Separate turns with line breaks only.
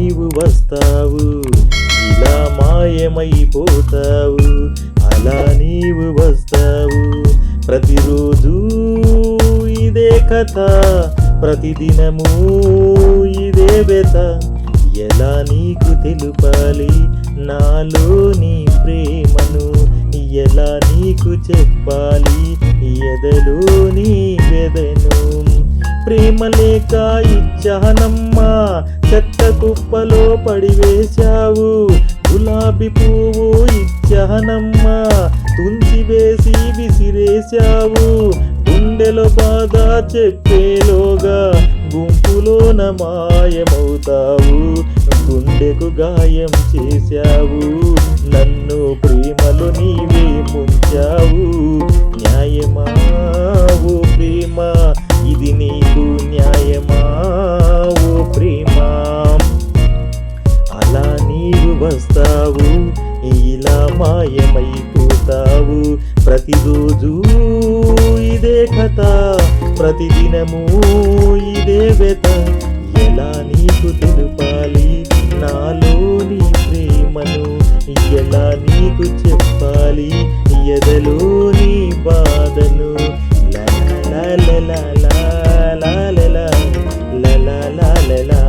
నీవు వస్తావు, ఇలా మాయమైపోతావు, అలా నీవు వస్తావు. ప్రతిరోజు ఇదే కథ, ప్రతిదినము ఇదే వ్యత. ఎలా నీకు తెలుపాలి నాలోని ప్రేమను, ఎలా నీకు చెప్పాలి ఎదలోని వెదను. ప్రేమ లేక ఇచ్చానమ్మా, చెత్త కుప్పలో పడివేశావు. గులాబీ పువ్వు ఇచ్చానమ్మా, తుంచి వేసి విసిరేశావు. గుండెలో బాధ చెప్పేలోగా గుంపులోన మాయమవుతావు. గుండెకు గాయం చేశావు, నన్ను ప్రేమలో నీవే ముంచావు. న్యాయమా ఓ ప్రేమ, ఇది నీకు న్యాయమా ఓ ప్రేమ? అలా నీవు వస్తావు, ఇలా మాయమైపోతావు. ప్రతిరోజు ఇదే కథ, ప్రతిదినము ఇదే వ్యత. ఎలా నీకు తెలుపాలి నాలోని ప్రేమను, ఎలా నీకు చెప్పాలి ఎదలోని బాధను. లా లా లా లా లా లా లా లా లా లా లా లా.